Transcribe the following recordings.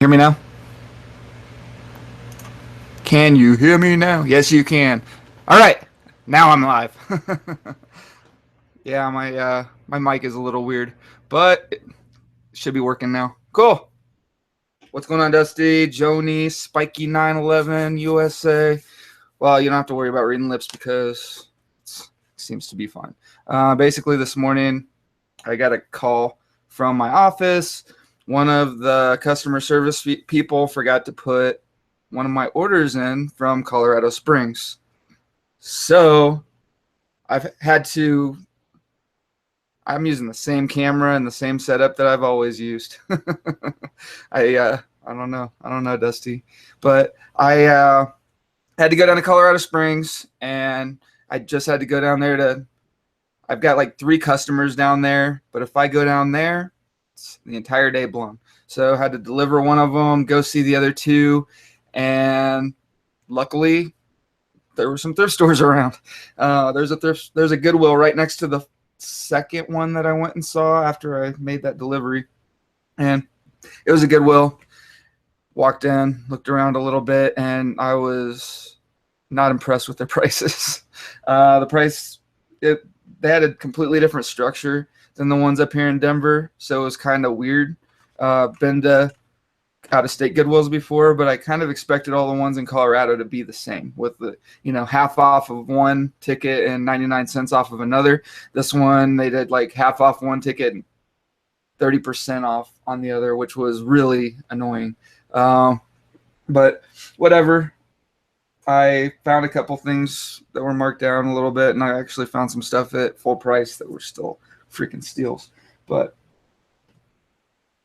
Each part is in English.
Hear me now? Can you hear me now? Yes, you can. All right, now I'm live. Yeah, my mic is a little weird, but it should be working now. Cool. What's going on, Dusty? Joni, Spiky 911 USA. Well, you don't have to worry about reading lips because it seems to be fine. Basically, this morning I got a call from my office. One of the customer service people forgot to put one of my orders in from Colorado Springs. So I'm using the same camera and the same setup that I've always used. I don't know, Dusty, but I had to go down to Colorado Springs, and I just had to go down there to. I've got like 3 customers down there, but if I go down there, it's the entire day blown. So I had to deliver one of them, go see the other 2, and luckily there were some thrift stores around. There's a Goodwill right next to the second one that I went and saw after I made that delivery, and it was a Goodwill. Walked in, looked around a little bit, and I was not impressed with their prices. They had a completely different structure than the ones up here in Denver, so it was kind of weird. Been to out-of-state Goodwills before, but I kind of expected all the ones in Colorado to be the same, with the half off of one ticket and 99 cents off of another. This one they did like half off one ticket and 30% off on the other, which was really annoying. But whatever. I found a couple things that were marked down a little bit, and I actually found some stuff at full price that were still freaking steals. But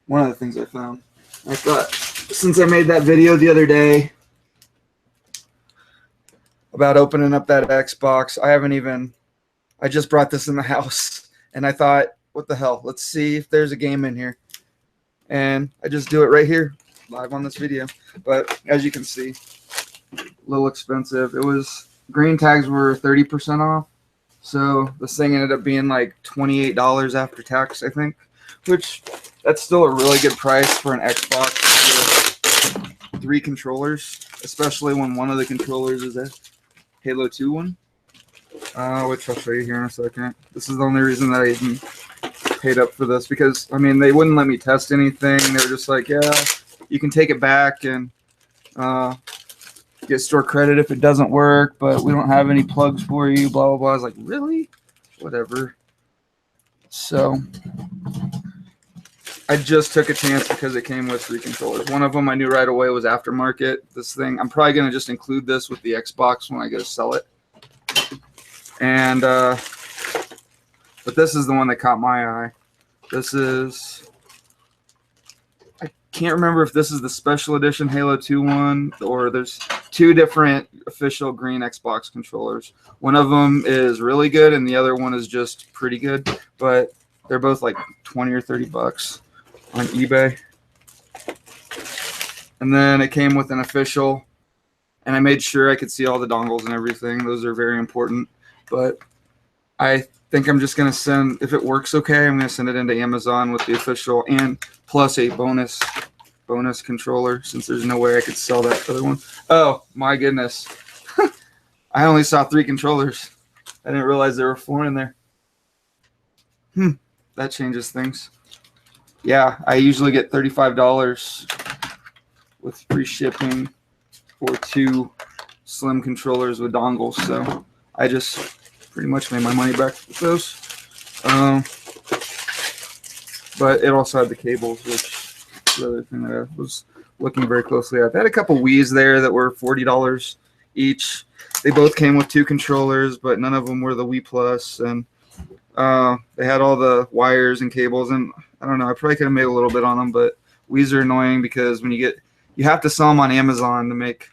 one of the things I found, I thought, since I made that video the other day about opening up that Xbox, I just brought this in the house, and I thought, what the hell? Let's see if there's a game in here. And I just do it right here, live on this video. But as you can see, a little expensive. It was, green tags were 30% off. So this thing ended up being like $28 after tax, I think, which that's still a really good price for an Xbox with 3 controllers, especially when one of the controllers is a Halo 2 one, which I'll show you here in a second. This is the only reason that I even paid up for this, because, I mean, they wouldn't let me test anything. They were just like, yeah, you can take it back and get store credit if it doesn't work, but we don't have any plugs for you, blah, blah, blah. I was like, really? Whatever. So I just took a chance because it came with 3 controllers. One of them I knew right away was aftermarket. This thing, I'm probably going to just include this with the Xbox when I go to sell it. And, but this is the one that caught my eye. This is, I can't remember if this is the special edition Halo 2 one, or there's 2 different official green Xbox controllers. One of them is really good and the other one is just pretty good, but they're both like 20 or 30 bucks on eBay. And then it came with an official, and I made sure I could see all the dongles and everything. Those are very important. But I think I'm just going to send, if it works okay, I'm going to send it into Amazon with the official and plus a bonus controller, since there's no way I could sell that other one. Oh my goodness. I only saw 3 controllers. I didn't realize there were 4 in there. That changes things. Yeah, I usually get $35 with free shipping for 2 slim controllers with dongles, so I just pretty much made my money back with those. But it also had the cables, which is the other thing that I was looking very closely at. They had a couple Wii's there that were $40 each. They both came with 2 controllers, but none of them were the Wii Plus, and they had all the wires and cables, and I don't know, I probably could have made a little bit on them, but Wii's are annoying because when you have to sell them on Amazon to make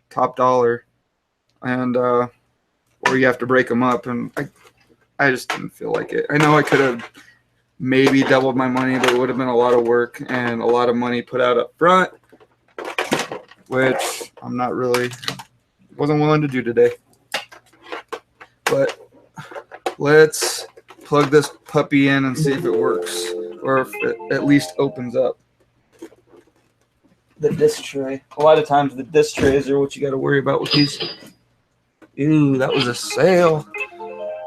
top dollar, and or you have to break them up, and I just didn't feel like it. I know I could have maybe doubled my money, but it would have been a lot of work and a lot of money put out up front, which I'm not really, wasn't willing to do today. But let's plug this puppy in and see if it works, or if it at least opens up. the disc tray. A lot of times the disc trays are what you got to worry about with these. Ooh, that was a sale.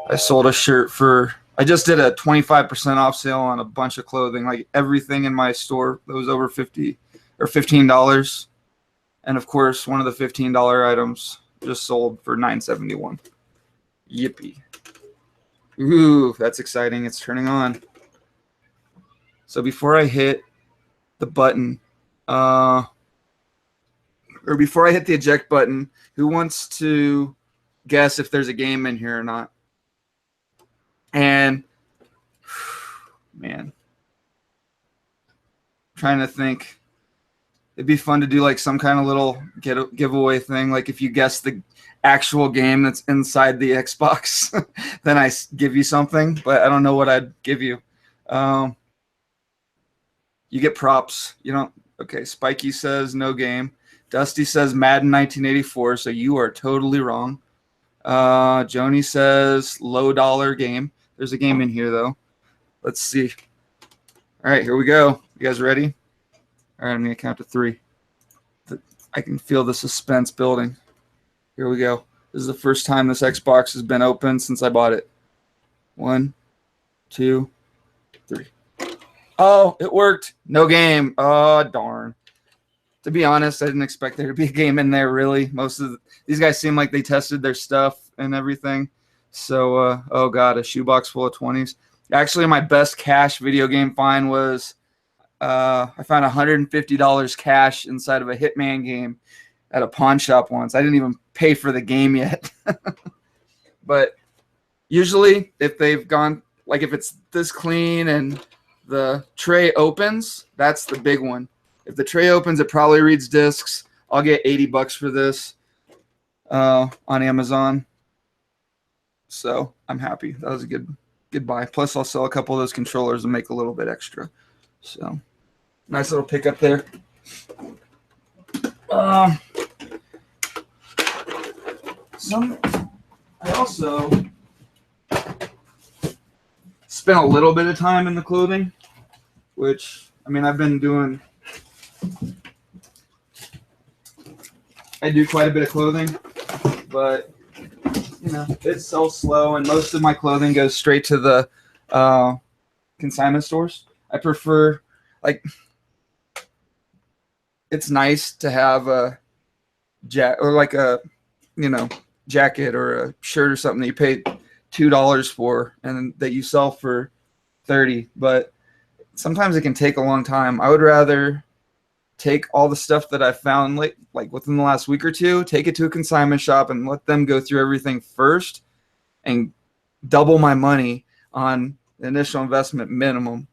I sold a shirt for, I just did a 25% off sale on a bunch of clothing, like everything in my store that was over $50 or $15. And of course, one of the $15 items just sold for $9.71. Yippee. Ooh, that's exciting. It's turning on. So before I hit the button, or before I hit the eject button, who wants to guess if there's a game in here or not? And man, I'm trying to think. It'd be fun to do like some kind of little giveaway thing. Like if you guess the actual game that's inside the Xbox, then I give you something. But I don't know what I'd give you. You get props. You don't. Okay, Spiky says no game. Dusty says Madden 1984. So you are totally wrong. Joni says low dollar game. There's a game in here though. Let's see. All right, here we go. You guys ready? All right, I'm going to count to 3. I can feel the suspense building. Here we go. This is the first time this Xbox has been open since I bought it. 1, 2, 3. Oh, it worked. No game. Oh, darn. To be honest, I didn't expect there to be a game in there, really. Most of these guys seem like they tested their stuff and everything. So, oh, God, a shoebox full of 20s. Actually, my best cash video game find was I found $150 cash inside of a Hitman game at a pawn shop once. I didn't even pay for the game yet. But usually if they've gone, like if it's this clean and the tray opens, that's the big one. If the tray opens, it probably reads discs. I'll get $80 for this on Amazon. So I'm happy. That was a good buy. Plus I'll sell a couple of those controllers and make a little bit extra. So nice little pickup there. I also spent a little bit of time in the clothing, which, I mean, I've been doing, I do quite a bit of clothing, but, you know, it's so slow, and most of my clothing goes straight to the consignment stores. I prefer, like, it's nice to have a or like a, you know, jacket or a shirt or something that you pay $2 for and that you sell for $30, but sometimes it can take a long time. I would rather take all the stuff that I found like within the last week or two, take it to a consignment shop and let them go through everything first and double my money on the initial investment minimum.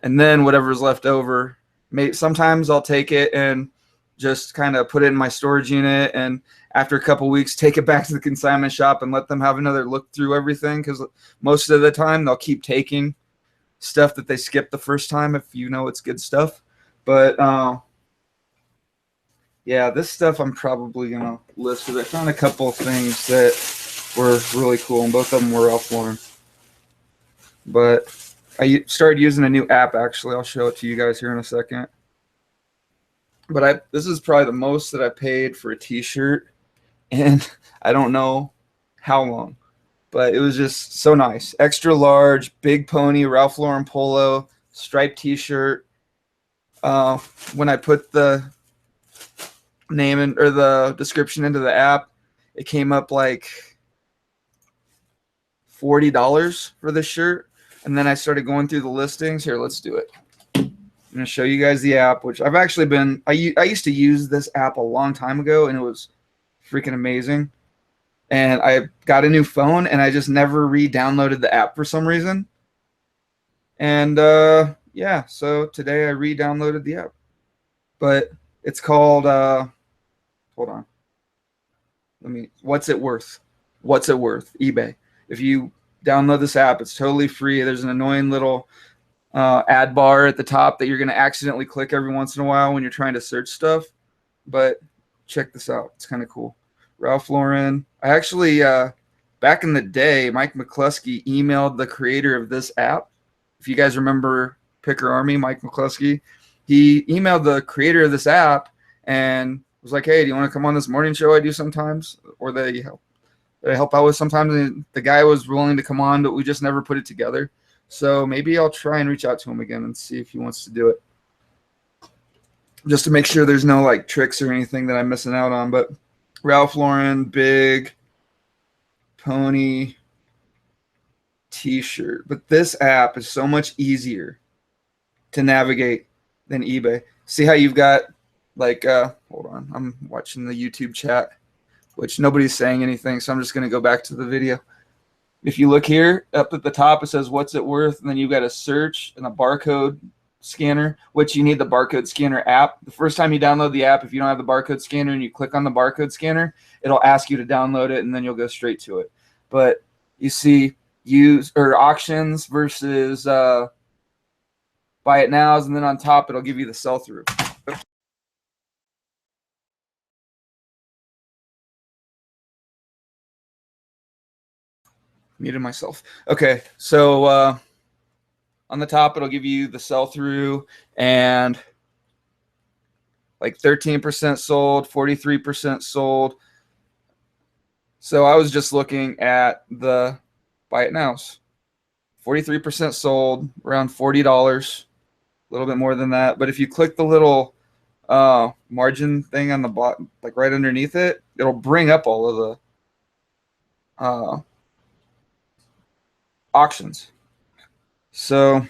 And then whatever's left over, sometimes I'll take it and just kind of put it in my storage unit, and after a couple weeks take it back to the consignment shop and let them have another look through everything, because most of the time they'll keep taking stuff that they skipped the first time if you know it's good stuff. But yeah, this stuff I'm probably going to list, because I found a couple of things that were really cool, and both of them were Ralph Lauren. But I started using a new app, actually. I'll show it to you guys here in a second. But this is probably the most that I paid for a t-shirt, and I don't know how long. But it was just so nice. Extra large, big pony, Ralph Lauren polo, striped t-shirt. When I put the name or the description into the app, it came up like $40 for this shirt. And then I started going through the listings. Here, let's do it. I'm going to show you guys the app, which I've actually been, I used to use this app a long time ago, and it was freaking amazing. And I got a new phone, and I just never re-downloaded the app for some reason. And yeah, so today I re-downloaded the app. But it's called, hold on. What's it worth? What's it worth? eBay. If you download this app, it's totally free. There's an annoying little ad bar at the top that you're going to accidentally click every once in a while when you're trying to search stuff. But check this out. It's kind of cool. Ralph Lauren. I actually, back in the day, Mike McCluskey emailed the creator of this app. If you guys remember Picker Army, Mike McCluskey, he emailed the creator of this app and was like, hey, do you want to come on this morning show I do sometimes, or that I help out with sometimes? And the guy was willing to come on, but we just never put it together. So maybe I'll try and reach out to him again and see if he wants to do it, just to make sure there's no like tricks or anything that I'm missing out on. But Ralph Lauren big pony t-shirt. But this app is so much easier to navigate than eBay. See how you've got like hold on, I'm watching the YouTube chat, which nobody's saying anything, so I'm just going to go back to the video. If you look here up at the top, it says what's it worth, and then you've got a search and a barcode scanner, which you need the barcode scanner app. The first time you download the app, if you don't have the barcode scanner and you click on the barcode scanner, it'll ask you to download it, and then you'll go straight to it. But you see use or auctions versus buy it nows, and then on top it'll give you the sell through. Muted myself. Okay, so on the top it'll give you the sell through, and like 13% sold, 43% sold. So I was just looking at the buy it nows. 43% sold, around $40, a little bit more than that. But if you click the little margin thing on the bottom, like right underneath it, it'll bring up all of the auctions. So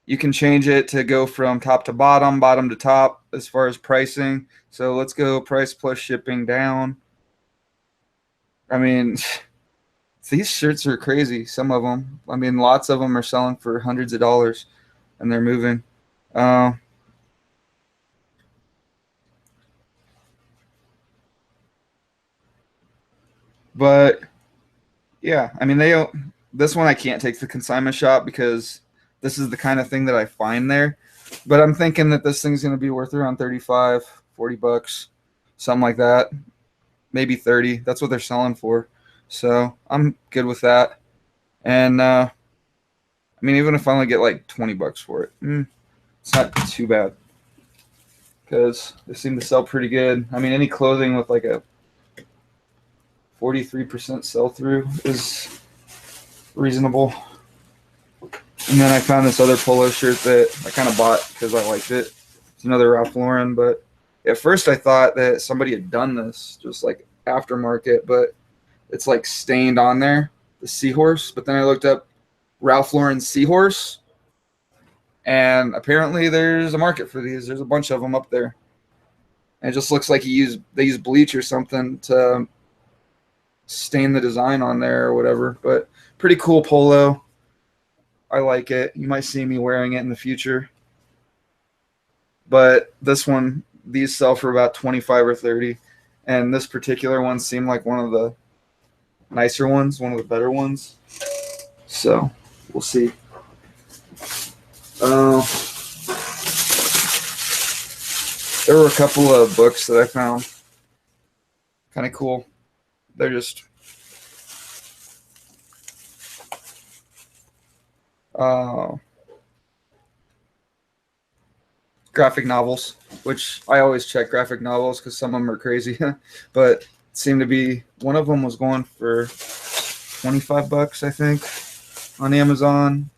you can change it to go from top to bottom, bottom to top as far as pricing. So let's go price plus shipping down. I mean, these shirts are crazy. Some of them. I mean, lots of them are selling for hundreds of dollars, and they're moving. But yeah, I mean, this one I can't take to the consignment shop because this is the kind of thing that I find there. But I'm thinking that this thing's going to be worth around 35, 40 bucks, something like that. Maybe 30. That's what they're selling for. So I'm good with that. And I mean, even if I only get like 20 bucks for it, it's not too bad because they seem to sell pretty good. I mean, any clothing with like a 43% sell through is reasonable. And then I found this other polo shirt that I kind of bought because I liked it. It's another Ralph Lauren, but at first I thought that somebody had done this, just like aftermarket, but it's like stained on there, the seahorse. But then I looked up Ralph Lauren seahorse, and apparently there's a market for these. There's a bunch of them up there. And it just looks like they use bleach or something to stain the design on there or whatever. But pretty cool polo. I like it. You might see me wearing it in the future. But this one, these sell for about 25 or 30. And this particular one seemed like one of the nicer ones, one of the better ones. So we'll see. There were a couple of books that I found kind of cool. They're just graphic novels, which I always check graphic novels because some of them are crazy. But it seemed to be one of them was going for 25 bucks, I think, on Amazon.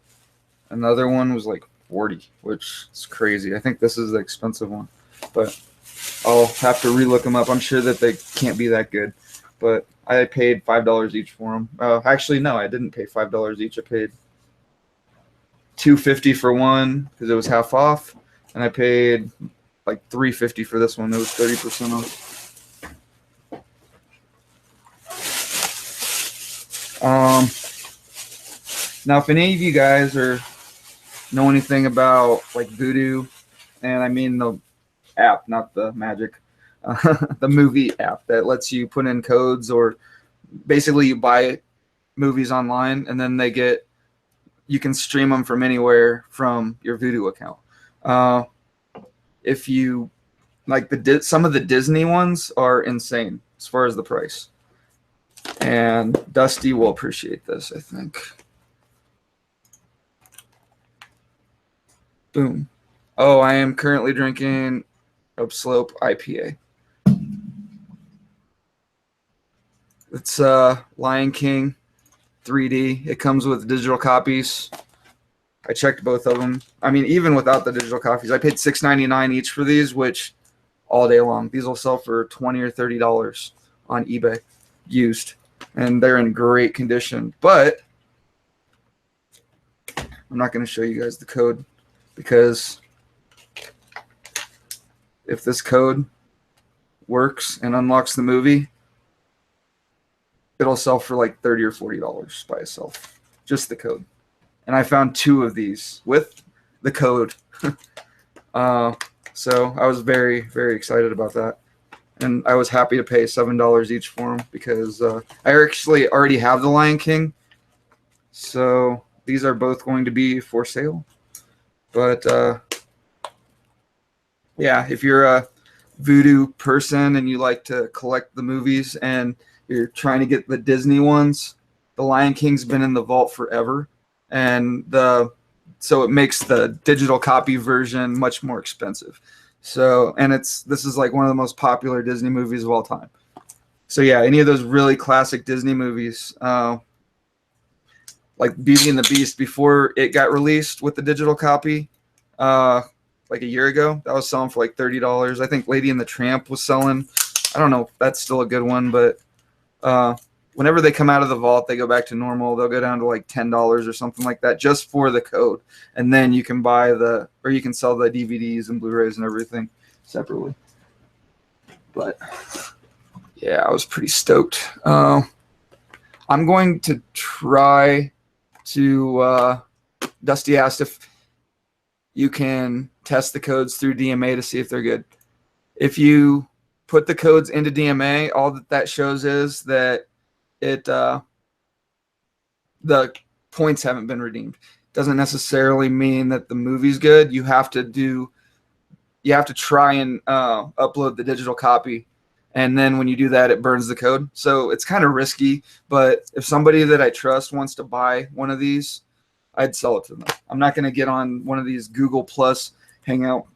Another one was like 40, which is crazy. I think this is the expensive one, but I'll have to relook them up. I'm sure that they can't be that good, but I paid $5 each for them. Actually, no, I didn't pay $5 each. I paid $2.50 for one because it was half off, and I paid like $3.50 for this one. It was 30% off. Now, if any of you guys know anything about like Voodoo, and I mean the app, not the magic, the movie app that lets you put in codes, or basically you buy movies online and then you can stream them from anywhere from your Voodoo account. If you like some of the Disney ones are insane as far as the price, and Dusty will appreciate this, I think. Boom. Oh, I am currently drinking Upslope IPA. It's Lion King 3D. It comes with digital copies. I checked both of them. I mean, even without the digital copies, I paid $6.99 each for these, which all day long. These will sell for $20 or $30 on eBay, used, and they're in great condition. But I'm not going to show you guys the code, because if this code works and unlocks the movie, it'll sell for like $30 or $40 by itself, just the code. And I found 2 of these with the code. So I was very, very excited about that. And I was happy to pay $7 each for them, because I actually already have the Lion King. So these are both going to be for sale. But yeah, if you're a voodoo person and you like to collect the movies and you're trying to get the Disney ones, the Lion King's been in the vault forever. And so it makes the digital copy version much more expensive. So, and this is like one of the most popular Disney movies of all time. So yeah, any of those really classic Disney movies, like Beauty and the Beast, before it got released with the digital copy, like a year ago, that was selling for like $30. I think Lady and the Tramp was selling. I don't know if that's still a good one, but whenever they come out of the vault, they go back to normal. They'll go down to like $10 or something like that, just for the code. And then you can buy or you can sell the DVDs and Blu-rays and everything separately. But yeah, I was pretty stoked. I'm going to try to, Dusty asked if you can test the codes through DMA to see if they're good. If you put the codes into DMA, all that shows is that the points haven't been redeemed. Doesn't necessarily mean that the movie's good. You have to try and upload the digital copy, and then when you do that, it burns the code. So it's kind of risky, but if somebody that I trust wants to buy one of these, I'd sell it to them. I'm not going to get on one of these Google Plus Hangout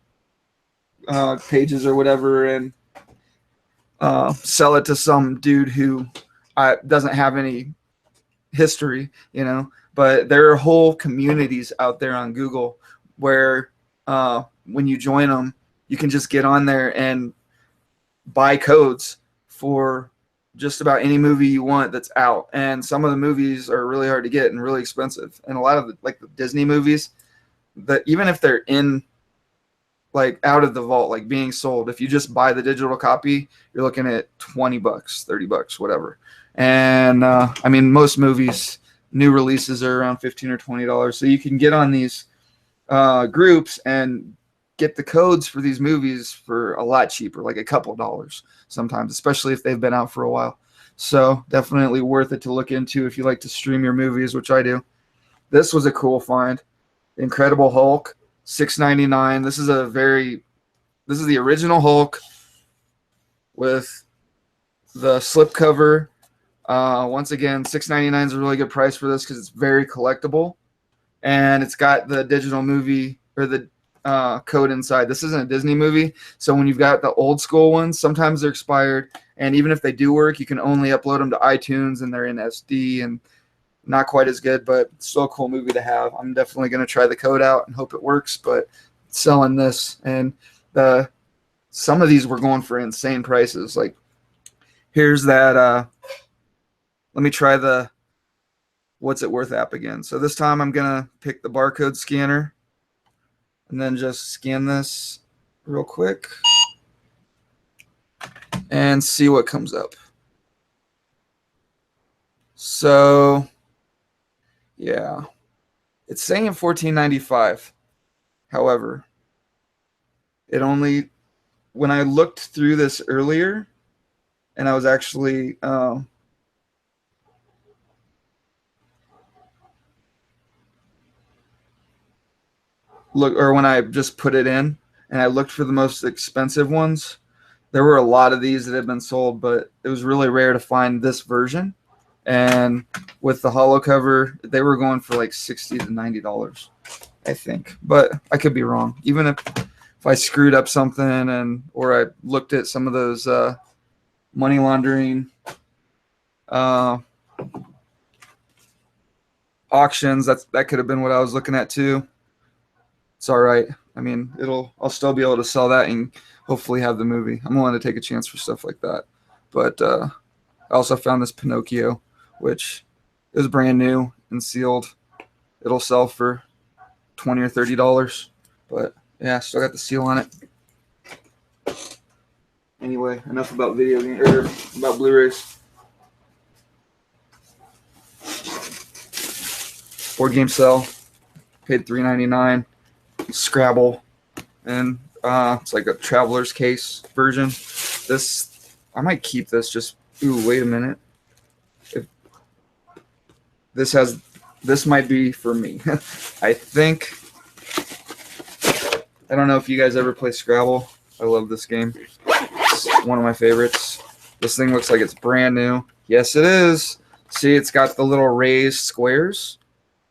pages or whatever and sell it to some dude who doesn't have any history, you know. But there are whole communities out there on Google where when you join them, you can just get on there and buy codes for just about any movie you want that's out. And some of the movies are really hard to get and really expensive. And a lot of the Disney movies, that even if they're in like out of the vault, like being sold, if you just buy the digital copy, you're looking at $20, $30, whatever. And I mean, most movies, new releases are around $15 or $20. So you can get on these groups and get the codes for these movies for a lot cheaper, like a couple dollars sometimes, especially if they've been out for a while. So definitely worth it to look into if you like to stream your movies, which I do. This was a cool find. Incredible Hulk, $6.99. This is the original Hulk with the slipcover. Once again, $6.99 is a really good price for this because it's very collectible, and it's got the digital movie or the code inside. This isn't a Disney movie, so when you've got the old school ones, sometimes they're expired, and even if they do work, you can only upload them to iTunes, and they're in SD and not quite as good, but still a cool movie to have. I'm definitely going to try the code out and hope it works, but selling this, and some of these were going for insane prices. Like here's that let me try the What's It Worth app again. So this time I'm going to pick the barcode scanner and then just scan this real quick and see what comes up. So yeah, it's saying $14.95. However, when I looked through this earlier, and I was actually when I just put it in and I looked for the most expensive ones, there were a lot of these that had been sold, but it was really rare to find this version. And with the hollow cover, they were going for like $60 to $90, I think. But I could be wrong. Even if if I screwed up something or I looked at some of those money laundering auctions, that could have been what I was looking at too. It's all right. I mean, I'll still be able to sell that and hopefully have the movie. I'm willing to take a chance for stuff like that. But I also found this Pinocchio, which is brand new and sealed. It'll sell for $20 or $30. But yeah, still got the seal on it. Anyway, enough about about Blu-rays. Board game sale. Paid $3.99. Scrabble, and it's like a traveler's case version. I might keep this. Just wait a minute. This might be for me. I think. I don't know if you guys ever play Scrabble. I love this game. It's one of my favorites. This thing looks like it's brand new. Yes, it is. See, it's got the little raised squares.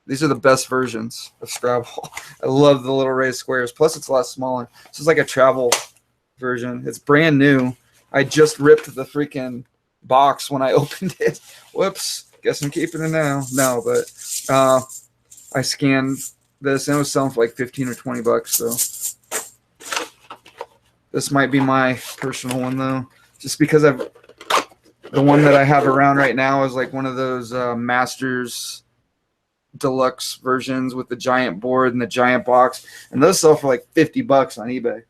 These are the best versions of Scrabble. I love the little raised squares. Plus, it's a lot smaller. This is like a travel version. It's brand new. I just ripped the freaking box when I opened it. Whoops. Guess I'm keeping it now. No, but I scanned this and it was selling for like 15 or 20 bucks. So this might be my personal one though, just because the one that I have around right now is like one of those Masters deluxe versions with the giant board and the giant box, and those sell for like 50 bucks on eBay.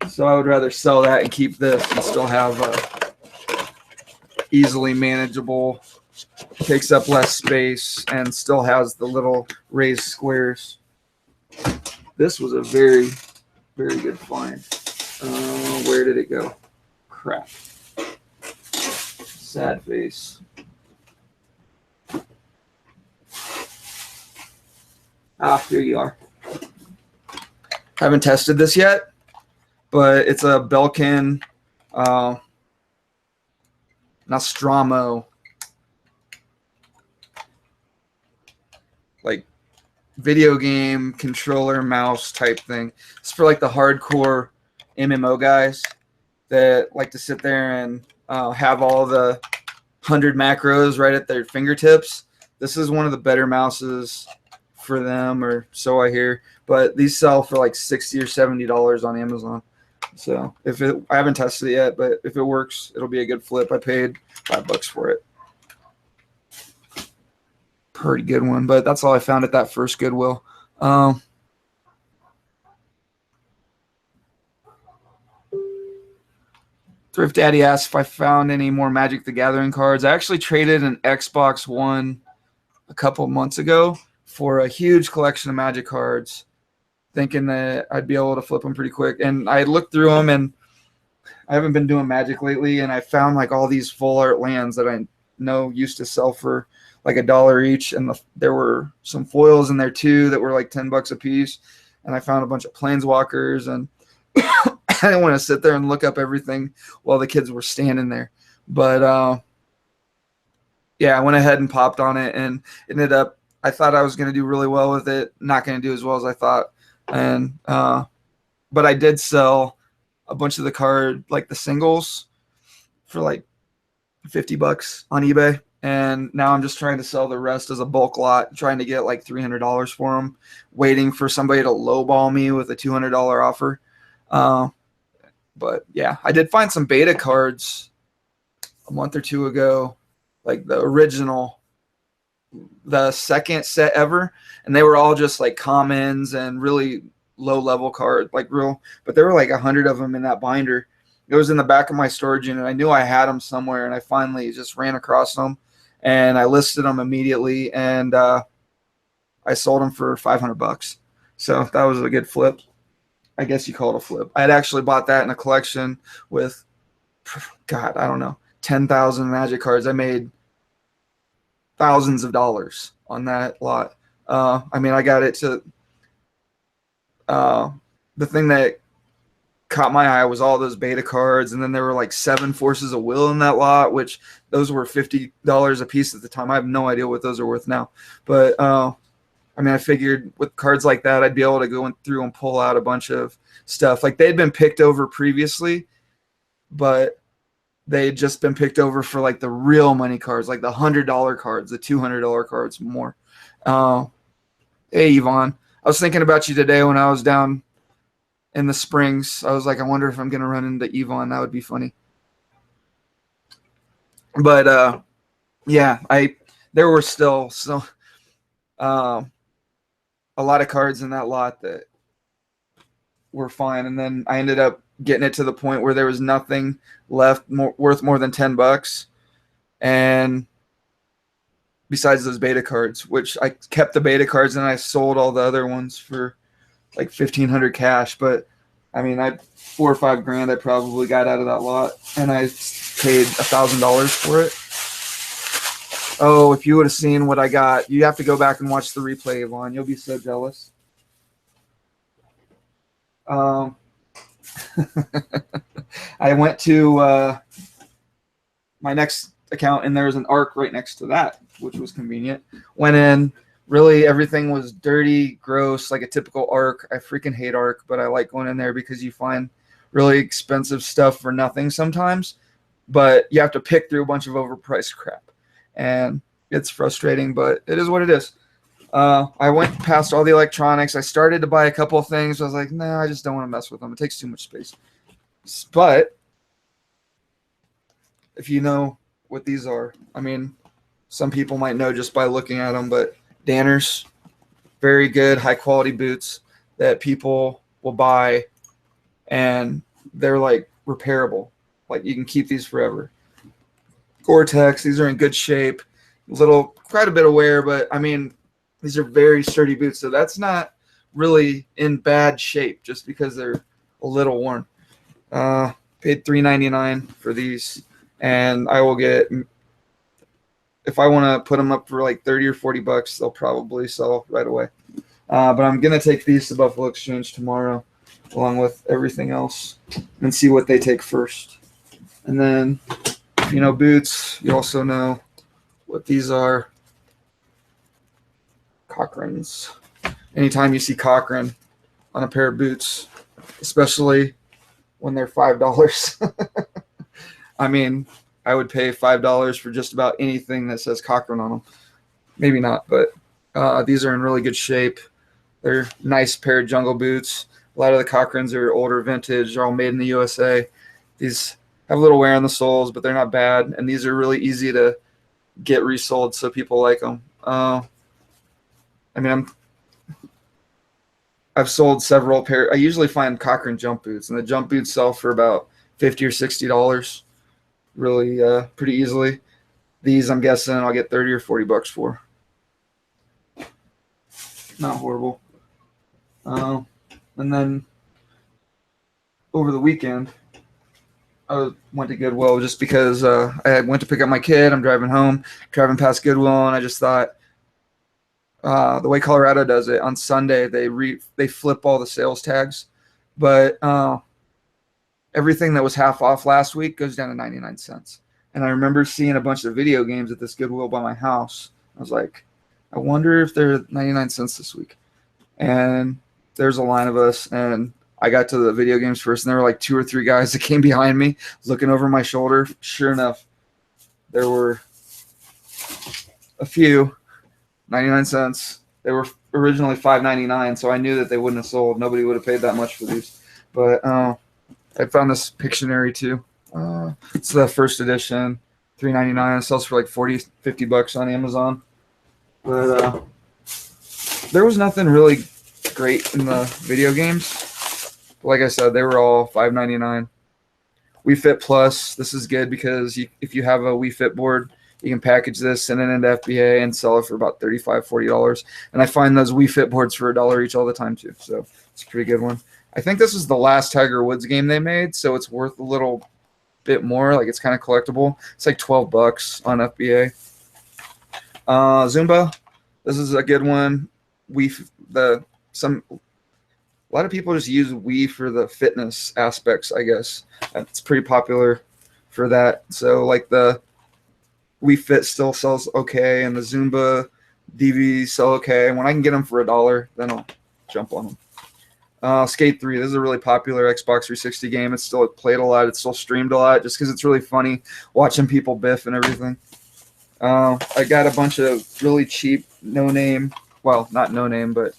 So I would rather sell that and keep this and still have easily manageable, takes up less space, and still has the little raised squares. This was a very, very good find. Where did it go? Crap. Sad face. Here you are. Haven't tested this yet, but it's a Belkin Nostromo, like video game controller mouse type thing. It's for like the hardcore MMO guys that like to sit there and have all the 100 macros right at their fingertips. This is one of the better mouses for them, or so I hear, but these sell for like $60 or $70 on Amazon. So I haven't tested it yet, but if it works, it'll be a good flip. I paid $5 for it. Pretty good one, but that's all I found at that first Goodwill. Thrift Daddy asked if I found any more Magic the Gathering cards. I actually traded an Xbox One a couple months ago for a huge collection of Magic cards, thinking that I'd be able to flip them pretty quick. And I looked through them, and I haven't been doing Magic lately, and I found like all these full art lands that I know used to sell for like $1 each, and there were some foils in there too that were like $10 a piece. And I found a bunch of Planeswalkers, and I didn't want to sit there and look up everything while the kids were standing there. But yeah, I went ahead and popped on it, and ended up, I thought I was going to do really well with it. Not going to do as well as I thought. And but I did sell a bunch of the card, like the singles, for like $50 on eBay. And now I'm just trying to sell the rest as a bulk lot, trying to get like $300 for them, waiting for somebody to lowball me with a $200 offer. But yeah, I did find some beta cards a month or two ago, like the original, the second set ever, and they were all just like commons and really low level cards, but there were like 100 of them in that binder. It was in the back of my storage unit. I knew I had them somewhere, and I finally just ran across them, and I listed them immediately, and I sold them for $500. So that was a good flip. I guess you call it a flip. I had actually bought that in a collection with, God, I don't know, 10,000 Magic cards. I made thousands of dollars on that lot. I mean, I got it to the thing that caught my eye was all those beta cards, and then there were like 7 Forces of Will in that lot, which those were $50 a piece at the time. I have no idea what those are worth now, but I mean, I figured with cards like that, I'd be able to go through and pull out a bunch of stuff. Like they'd been picked over previously, but they had just been picked over for like the real money cards, like the $100 cards, the $200 cards, more. Uh, hey, Yvonne, I was thinking about you today when I was down in the Springs. I was like, I wonder if I'm going to run into Yvonne. That would be funny. But yeah, there were still a lot of cards in that lot that were fine, and then I ended up getting it to the point where there was nothing left worth more than $10, and besides those beta cards, which I kept the beta cards and I sold all the other ones for like 1,500 cash. But I mean, I $4 or $5 grand I probably got out of that lot, and I paid $1,000 for it. Oh, if you would have seen what I got, you have to go back and watch the replay, Yvonne. You'll be so jealous. I went to my next account, and there was an ARC right next to that, which was convenient. Went in, really everything was dirty, gross, like a typical ARC. I freaking hate ARC, but I like going in there because you find really expensive stuff for nothing sometimes, but you have to pick through a bunch of overpriced crap, and it's frustrating, but it is what it is. I went past all the electronics. I started to buy a couple of things. I was like, nah, I just don't want to mess with them. It takes too much space. But if you know what these are, I mean, some people might know just by looking at them, but Danners, very good, high quality boots that people will buy, and they're like repairable. Like you can keep these forever. Gore-Tex, these are in good shape. Quite a bit of wear, but I mean, these are very sturdy boots, so that's not really in bad shape just because they're a little worn. Paid $3.99 for these, and I will get, if I want to put them up for like 30 or 40 bucks, they'll probably sell right away. But I'm gonna take these to Buffalo Exchange tomorrow, along with everything else, and see what they take first. And then, if you know boots, you also know what these are. Cochrane's. Anytime you see Cochrane on a pair of boots, especially when they're $5. I mean, I would pay $5 for just about anything that says Cochrane on them. Maybe not, but these are in really good shape. They're nice pair of jungle boots. A lot of the Cochranes are older vintage. They're all made in the USA. These have a little wear on the soles, but they're not bad. And these are really easy to get resold, so people like them. I mean, I've sold several pair. I usually find Cochrane jump boots, and the jump boots sell for about $50 or $60, really pretty easily. These, I'm guessing, I'll get 30 or 40 bucks for. Not horrible. And then over the weekend, I went to Goodwill just because I went to pick up my kid. I'm driving home, driving past Goodwill, and I just thought, the way Colorado does it, on Sunday they flip all the sales tags, but everything that was half off last week goes down to 99 cents. And I remember seeing a bunch of video games at this Goodwill by my house. I was like, I wonder if they're 99 cents this week. And there's a line of us, and I got to the video games first, and there were like 2 or 3 guys that came behind me looking over my shoulder. Sure enough, there were a few 99 cents. They were originally $5.99, so I knew that they wouldn't have sold. Nobody would have paid that much for these. But I found this Pictionary too. It's the first edition, $3.99. It sells for like 40, 50 bucks on Amazon. But there was nothing really great in the video games. Like I said, they were all $5.99. Wii Fit Plus, this is good because if you have a Wii Fit board, you can package this, send it into FBA, and sell it for about $35, $40. And I find those Wii Fit boards for $1 each all the time too. So it's a pretty good one. I think this is the last Tiger Woods game they made, so it's worth a little bit more. Like, it's kind of collectible. It's like 12 bucks on FBA. Zumba, this is a good one. A lot of people just use Wii for the fitness aspects, I guess. It's pretty popular for that. So like the Wii Fit still sells okay, and the Zumba DVDs sell okay. And when I can get them for $1, then I'll jump on them. Skate 3. This is a really popular Xbox 360 game. It's still played a lot. It's still streamed a lot just because it's really funny watching people biff and everything. I got a bunch of really cheap, no-name, well, not no-name, but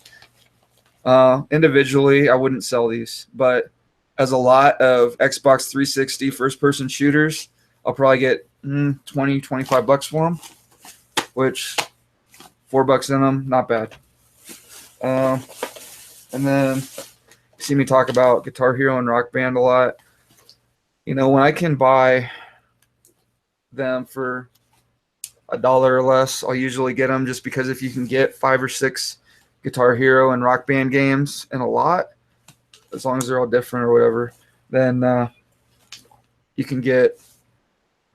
individually, I wouldn't sell these. But as a lot of Xbox 360 first-person shooters, I'll probably get $20, $25 for them, which $4 in them, not bad. And then you see me talk about Guitar Hero and Rock Band a lot. You know, when I can buy them for $1 or less, I'll usually get them, just because if you can get 5 or 6 Guitar Hero and Rock Band games in a lot, as long as they're all different or whatever, then you can get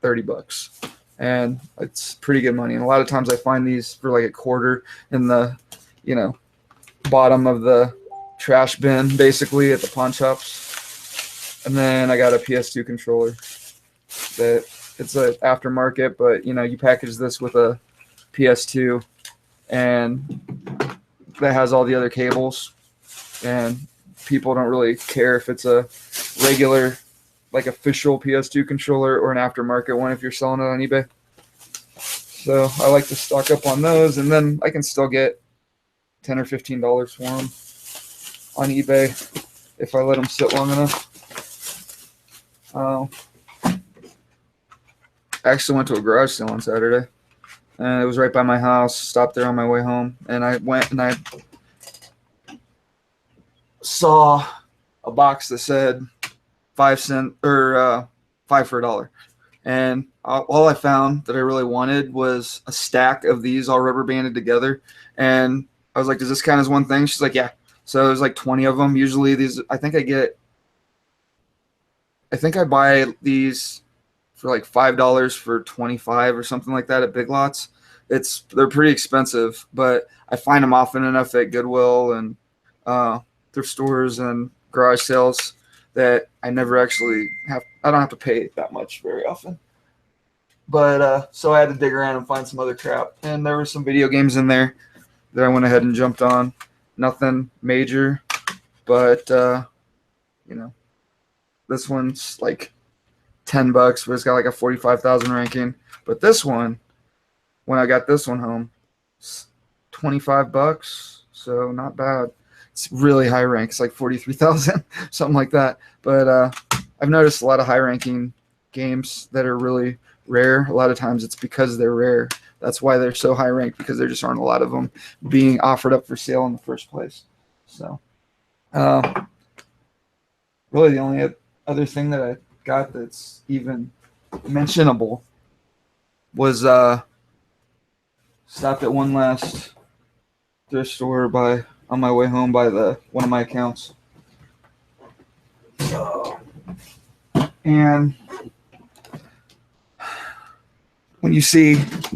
$30. And it's pretty good money. And a lot of times I find these for like $0.25 in the, bottom of the trash bin, basically, at the pawn shops. And then I got a PS2 controller that it's an aftermarket, but you package this with a PS2, and that has all the other cables, and people don't really care if it's a regular, like, official PS2 controller or an aftermarket one if you're selling it on eBay. So I like to stock up on those, and then I can still get $10 or $15 for them on eBay if I let them sit long enough. I actually went to a garage sale on Saturday, and it was right by my house. Stopped there on my way home, and I went and I saw a box that said 5 cents or 5 for $1, and all I found that I really wanted was a stack of these all rubber banded together. And I was like, does this count as one thing? She's like, yeah. So there's like 20 of them. Usually these, I think I buy these for like $5 for 25 or something like that at Big Lots. They're pretty expensive, but I find them often enough at Goodwill and thrift stores and garage sales that I never actually I don't have to pay that much very often. But so I had to dig around and find some other crap, and there were some video games in there that I went ahead and jumped on. Nothing major, but this one's like $10, but it's got like a 45,000 ranking. But this one, when I got this one home, it's $25, so not bad. It's really high rank. It's like 43,000, something like that. But I've noticed a lot of high ranking games that are really rare. A lot of times it's because they're rare. That's why they're so high ranked, because there just aren't a lot of them being offered up for sale in the first place. So really the only other thing that I got that's even mentionable was stopped at one last thrift store on my way home by one of my accounts. And when you see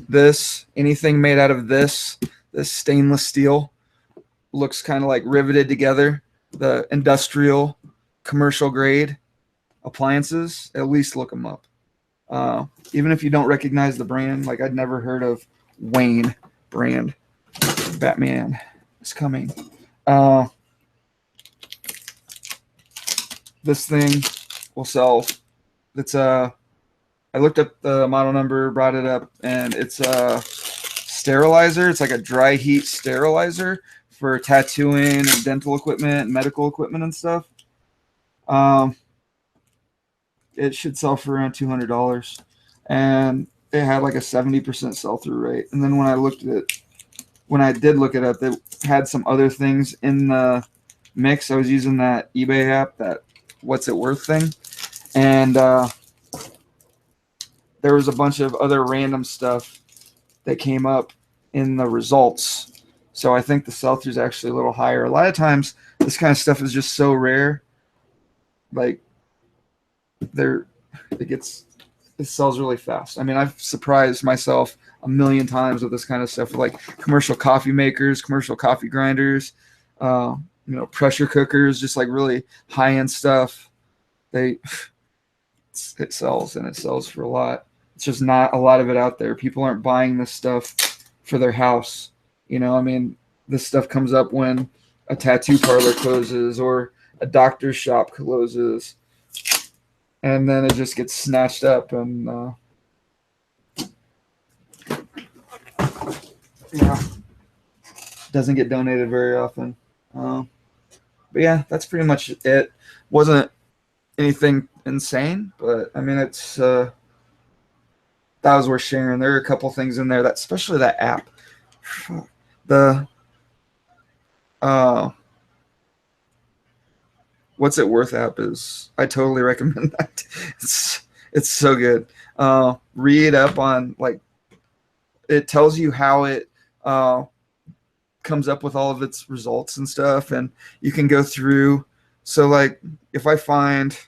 this, anything made out of this stainless steel looks kind of like riveted together. The industrial, commercial grade appliances, at least look them up. Even if you don't recognize the brand, like I'd never heard of Wayne brand. Batman is coming. This thing will sell. It's I looked up the model number, brought it up, and it's a sterilizer. It's like a dry heat sterilizer for tattooing and dental equipment and medical equipment and stuff. It should sell for around $200, and it had like a 70% sell-through rate. And then when I did look it up, it had some other things in the mix. I was using that eBay app, that What's It Worth thing, and there was a bunch of other random stuff that came up in the results. So I think the sell-through is actually a little higher. A lot of times this kind of stuff is just so rare, like it sells really fast. I mean, I've surprised myself a million times with this kind of stuff, like commercial coffee makers, commercial coffee grinders, pressure cookers, just like really high-end stuff. It sells, and it sells for a lot. It's just not a lot of it out there. People aren't buying this stuff for their house. I mean, this stuff comes up when a tattoo parlor closes or a doctor's shop closes, and then it just gets snatched up and yeah, doesn't get donated very often. But yeah, that's pretty much it. Wasn't anything insane, but I mean, it's that was worth sharing. There are a couple things in there that, especially that app, the What's It Worth app is, I totally recommend that. It's so good. Read up on, like, it tells you how it comes up with all of its results and stuff, and you can go through. So like if I find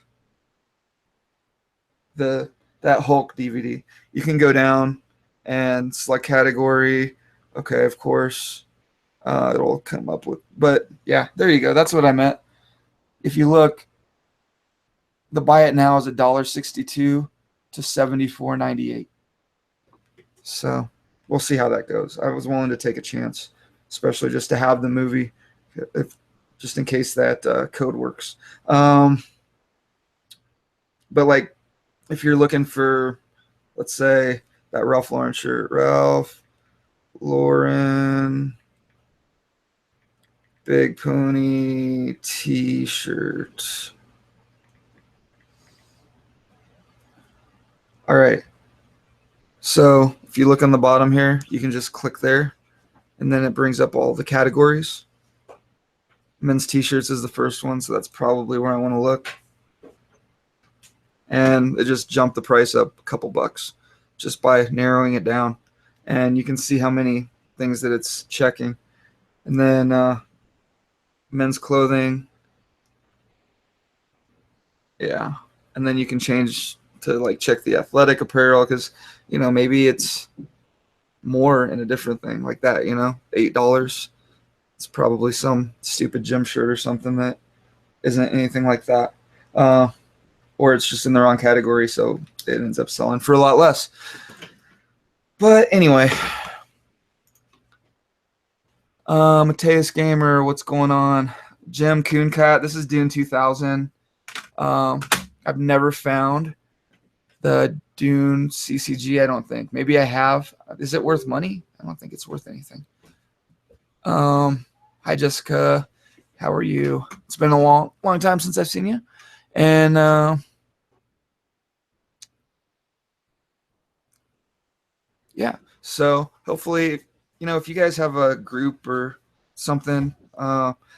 that Hulk DVD, you can go down and select category. Okay, of course, it'll come up with, but yeah, there you go. That's what I meant. If you look, the buy it now is $1.62 to $74.98. So we'll see how that goes. I was willing to take a chance, especially just to have the movie, just in case that code works. But like, if you're looking for, let's say, that Ralph Lauren shirt, Ralph Lauren Big Pony t-shirt. All right. So if you look on the bottom here, you can just click there, and then it brings up all the categories. Men's t-shirts is the first one, so that's probably where I want to look. And it just jumped the price up a couple bucks just by narrowing it down. And you can see how many things that it's checking. And then men's clothing. Yeah. And then you can change to like check the athletic apparel, because maybe it's more in a different thing like that, $8. It's probably some stupid gym shirt or something that isn't anything like that. Or it's just in the wrong category, so it ends up selling for a lot less. But anyway, Mateus Gamer, what's going on? Jim Cooncat, this is Dune 2000. I've never found the Dune CCG, I don't think. Maybe I have. Is it worth money? I don't think it's worth anything. Hi, Jessica. How are you? It's been a long time since I've seen you. And yeah, so hopefully, if you guys have a group or something,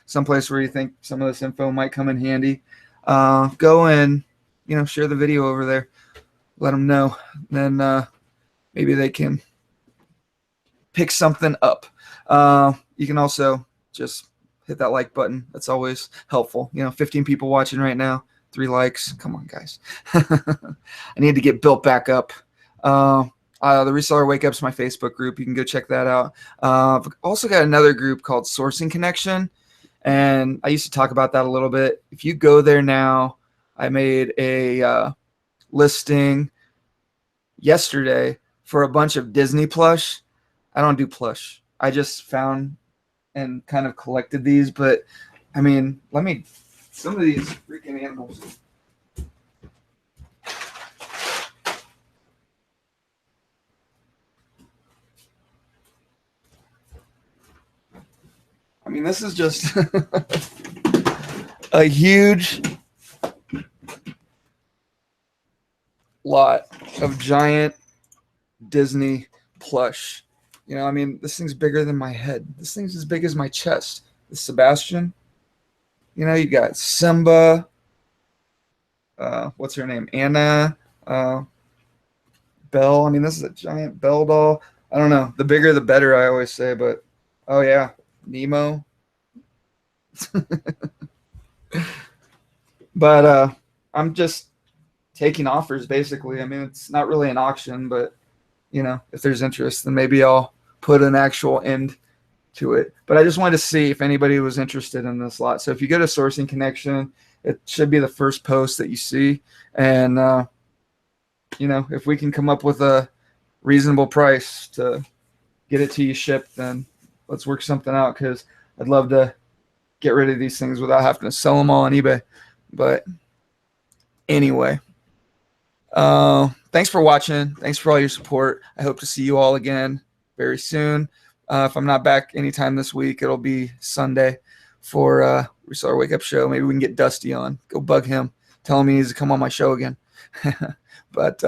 someplace where you think some of this info might come in handy, go and share the video over there. Let them know. Then maybe they can pick something up. You can also just hit that like button. That's always helpful. 15 people watching right now, 3 likes. Come on, guys. I need to get built back up. The Reseller Wake Up's my Facebook group. You can go check that out. I've also got another group called Sourcing Connection, and I used to talk about that a little bit. If you go there now, I made a listing yesterday for a bunch of Disney plush. I don't do plush. I just found and kind of collected these, but I mean, some of these freaking animals. I mean, this is just a huge lot of giant Disney plush. I mean, this thing's bigger than my head. This thing's as big as my chest. This Sebastian. You got Simba. What's her name? Anna. Belle. I mean, this is a giant Belle doll. I don't know. The bigger, the better, I always say. But, oh, yeah. Nemo. But I'm just taking offers, basically. I mean, it's not really an auction, but, if there's interest, then maybe I'll put an actual end to it. But I just wanted to see if anybody was interested in this lot. So if you go to Sourcing Connection, it should be the first post that you see. And, if we can come up with a reasonable price to get it to you shipped, then let's work something out, because I'd love to get rid of these things without having to sell them all on eBay. But anyway, thanks for watching. Thanks for all your support. I hope to see you all again very soon. If I'm not back anytime this week, it'll be Sunday for Reseller Wake Up Show. Maybe we can get Dusty on. Go bug him. Tell him he needs to come on my show again. But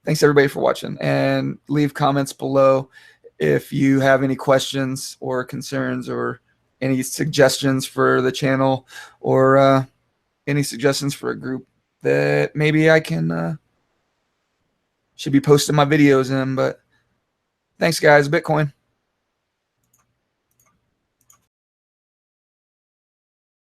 thanks everybody for watching, and leave comments below if you have any questions or concerns or any suggestions for the channel, or any suggestions for a group that maybe I can should be posting my videos in. But thanks guys. Bitcoin.